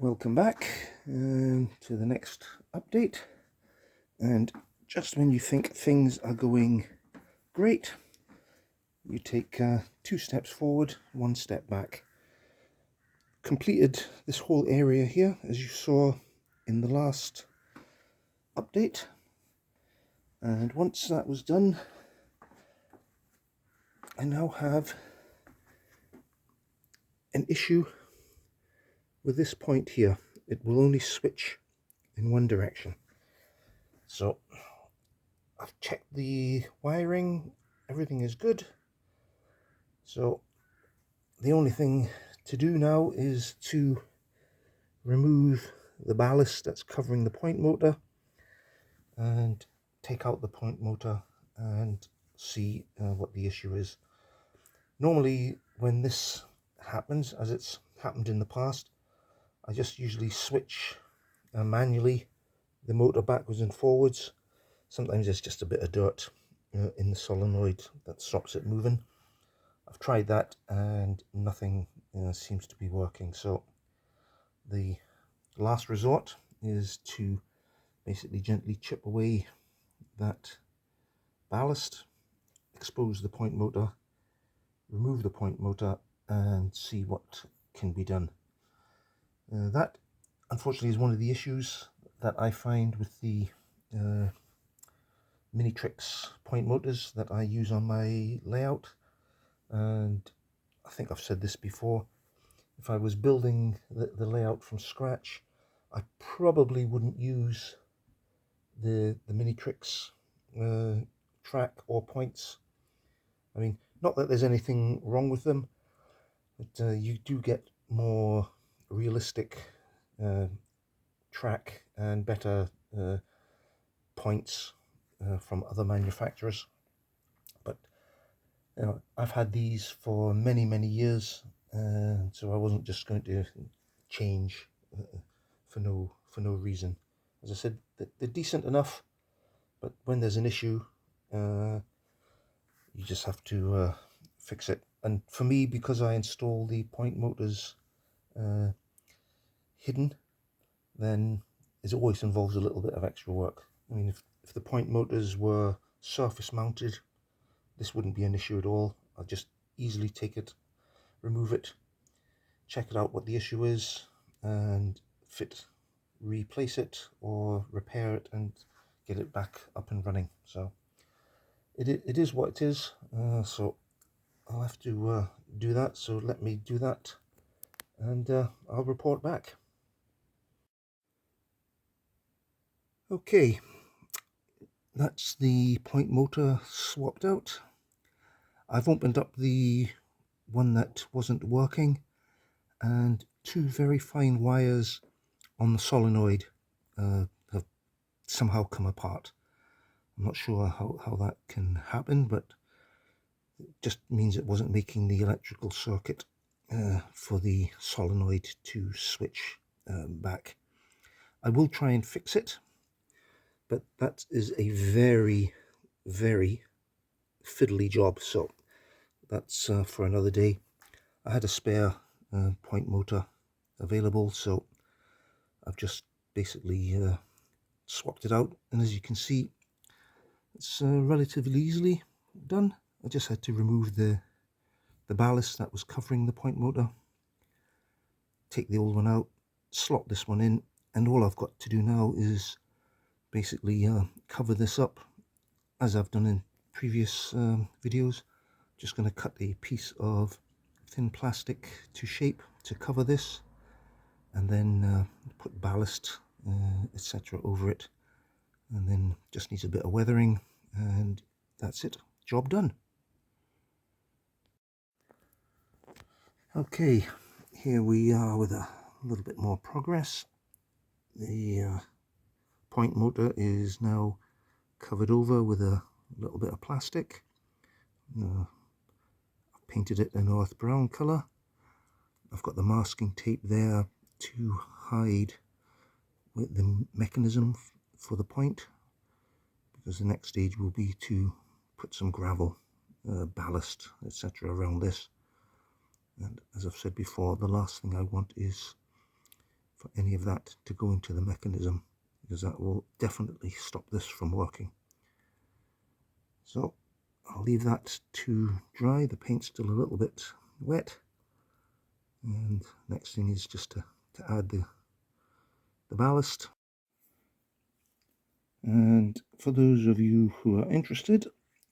Welcome back to the next update, and just when you think things are going great, you take 2 steps forward, 1 step back. Completed this whole area here, as you saw in the last update, and once that was done, I now have an issue with this point here. It will only switch in one direction. So I've checked the wiring, everything is good. So the only thing to do now is to remove the ballast that's covering the point motor and take out the point motor and see what the issue is. Normally when this happens, as it's happened in the past, I just usually switch manually the motor backwards and forwards. Sometimes it's just a bit of dirt in the solenoid that stops it moving. I've tried that and nothing seems to be working. So the last resort is to basically gently chip away that ballast, expose the point motor, remove the point motor, and see what can be done. That unfortunately is one of the issues that I find with the Minitrix point motors that I use on my layout. And I think I've said this before, if I was building the layout from scratch, I probably wouldn't use the Minitrix track or points. I mean, not that there's anything wrong with them, but you do get more realistic track and better points from other manufacturers. But you know, I've had these for many years, so I wasn't just going to change for no reason. As I said, they're decent enough, but when there's an issue, you just have to fix it. And for me, because I install the point motors hidden, then it always involves a little bit of extra work. I mean, if the point motors were surface mounted, this wouldn't be an issue at all. I'll just easily take it, remove it, check it out what the issue is, and replace it or repair it and get it back up and running. So it is what it is. So I'll have to do that. So let me do that, and I'll report back. Okay, that's the point motor swapped out. I've opened up the one that wasn't working, and 2 very fine wires on the solenoid have somehow come apart. I'm not sure how that can happen, but it just means it wasn't making the electrical circuit for the solenoid to switch back. I will try and fix it, but that is a very fiddly job, so that's for another day. I had a spare point motor available, so I've just basically swapped it out, and as you can see, it's relatively easily done. I just had to remove the ballast that was covering the point motor, take the old one out, slot this one in, and all I've got to do now is basically cover this up as I've done in previous videos. Just going to cut a piece of thin plastic to shape to cover this, and then put ballast etc. over it, and then just needs a bit of weathering, and that's it, job done. Okay, here we are with a little bit more progress. The point motor is now covered over with a little bit of plastic. I've painted it an earth brown colour. I've got the masking tape there to hide with the mechanism for the point, because the next stage will be to put some gravel, ballast, etc. around this. And as I've said before, the last thing I want is for any of that to go into the mechanism, because that will definitely stop this from working. So I'll leave that to dry. The paint's still a little bit wet, and next thing is just to add the ballast. And for those of you who are interested,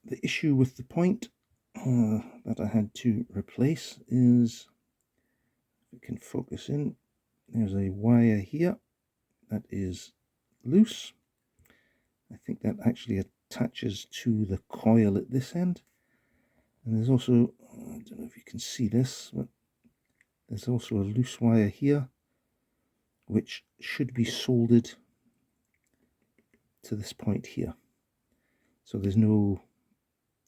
the issue with the point that I had to replace is, if we can focus in, there's a wire here that is loose. I think that actually attaches to the coil at this end. And there's also, I don't know if you can see this, but there's also a loose wire here which should be soldered to this point here. So there's no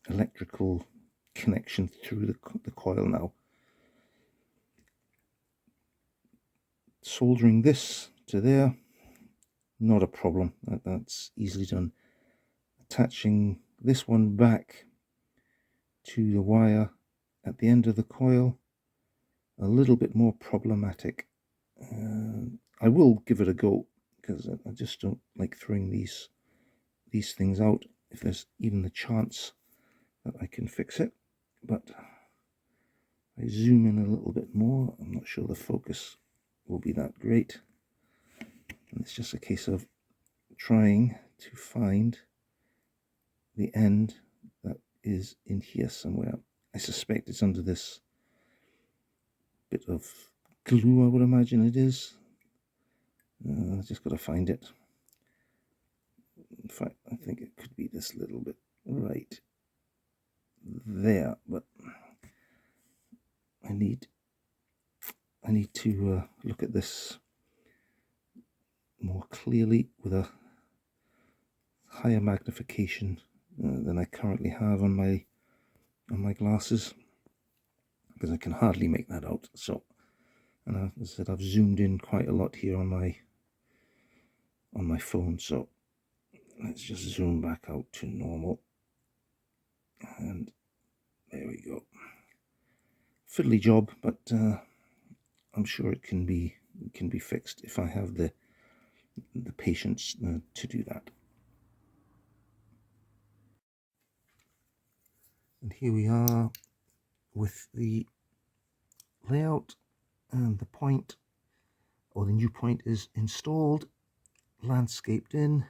electrical connection through the coil now. Soldering this to there, not a problem. That's easily done. Attaching this one back to the wire at the end of the coil, a little bit more problematic. I will give it a go, because I just don't like throwing these things out if there's even the chance that I can fix it. But I zoom in a little bit more. I'm not sure the focus will be that great, and it's just a case of trying to find the end that is in here somewhere. I suspect it's under this bit of glue, I would imagine it is. I just got to find it. In fact, I think it could be this little bit right there, but I need to look at this more clearly with a higher magnification than I currently have on my glasses, because I can hardly make that out. So, and as I said, I've zoomed in quite a lot here on my phone. So let's just zoom back out to normal, and there we go. Fiddly job, but I'm sure it can be fixed if I have the patience to do that. And here we are with the layout, and the point, or the new point, is installed, landscaped in.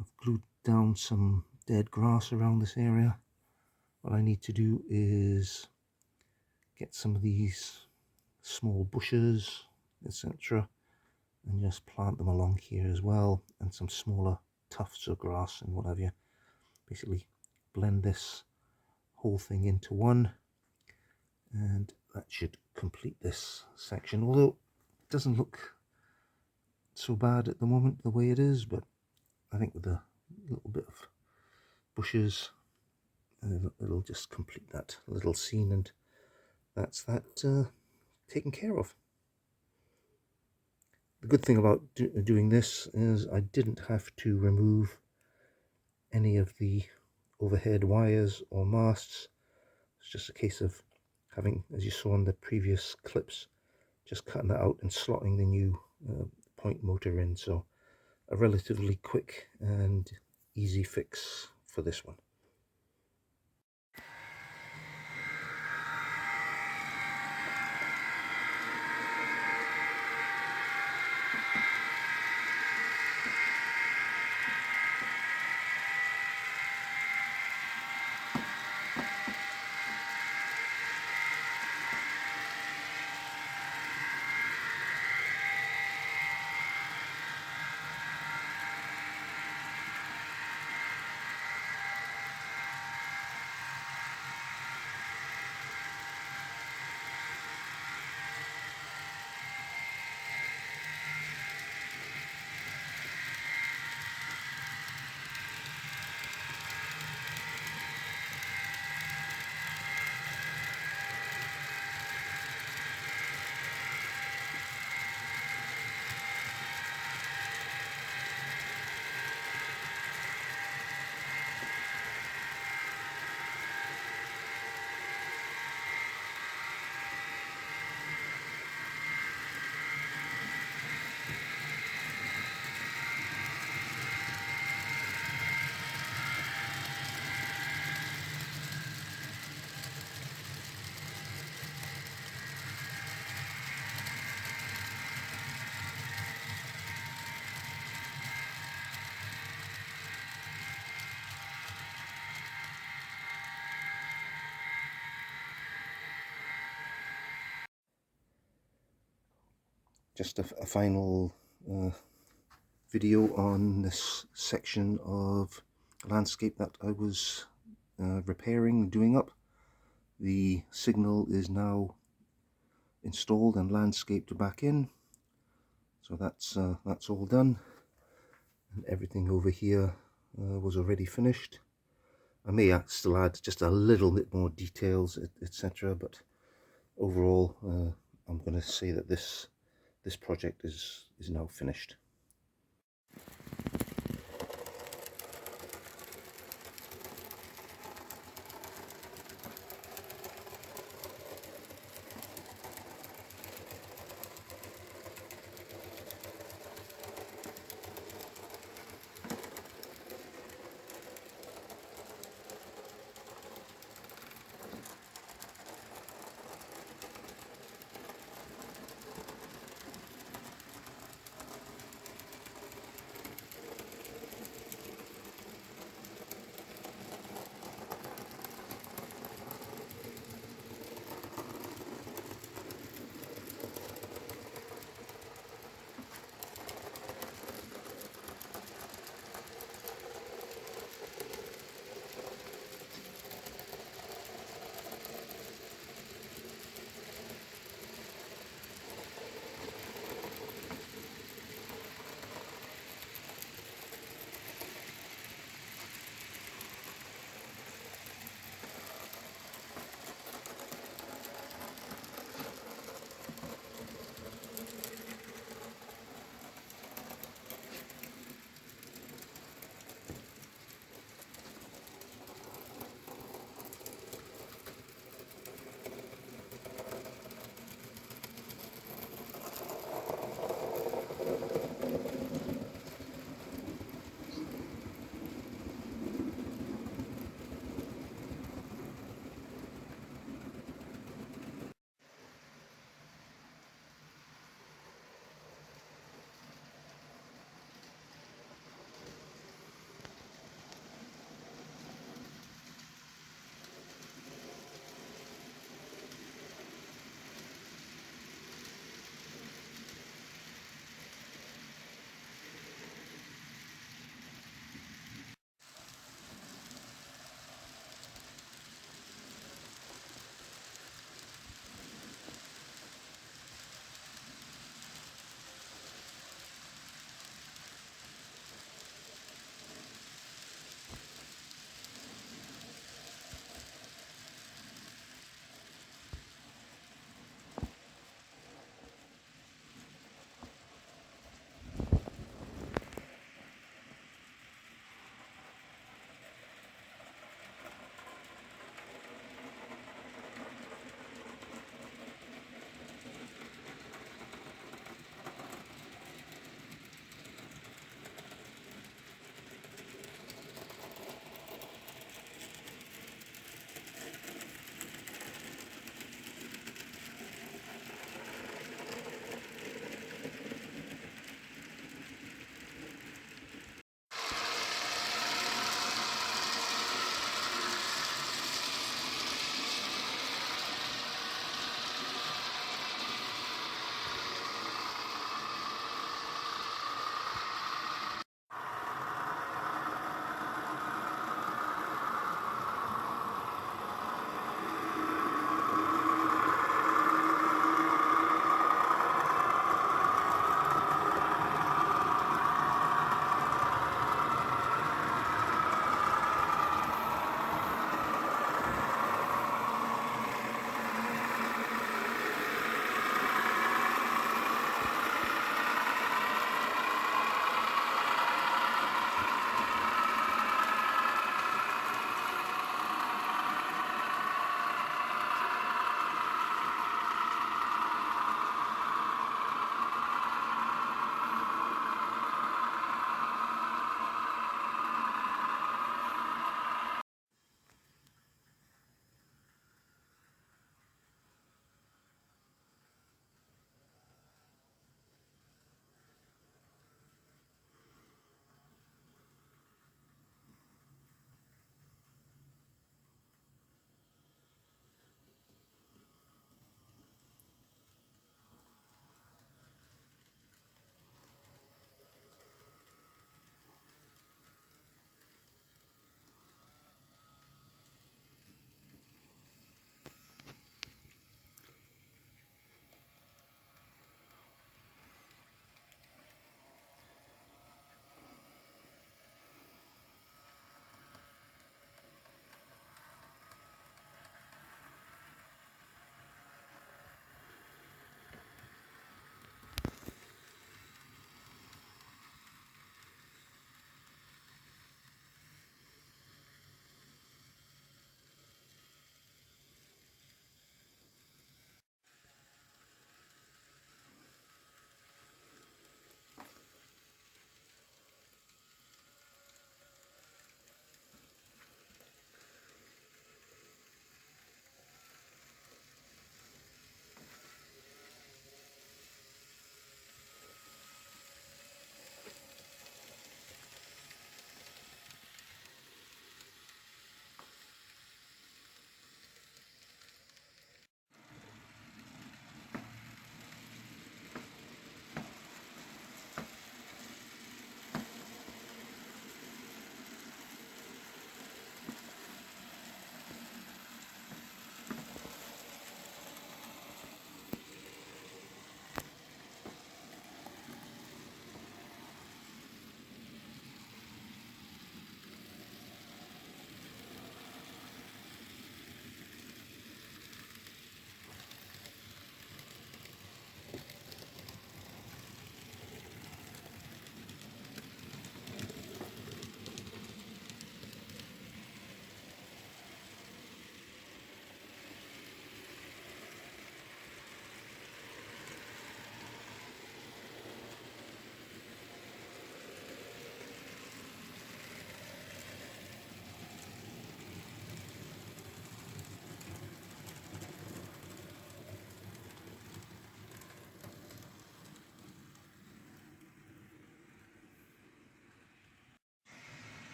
I've glued down some dead grass around this area. What I need to do is get some of these small bushes, etc., and just plant them along here as well, and some smaller tufts of grass and what have you. Basically blend this whole thing into one, and that should complete this section, although it doesn't look so bad at the moment the way it is. But I think with a little bit of bushes, it'll just complete that little scene, and that's that taken care of. The good thing about doing this is I didn't have to remove any of the overhead wires or masts. It's just a case of having, as you saw in the previous clips, just cutting that out and slotting the new point motor in. So a relatively quick and easy fix for this one. just a final video on this section of landscape that I was repairing, doing up. The signal is now installed and landscaped back in, so that's all done, and everything over here was already finished. I may still add just a little bit more details, etc., but overall I'm going to say that this project is now finished.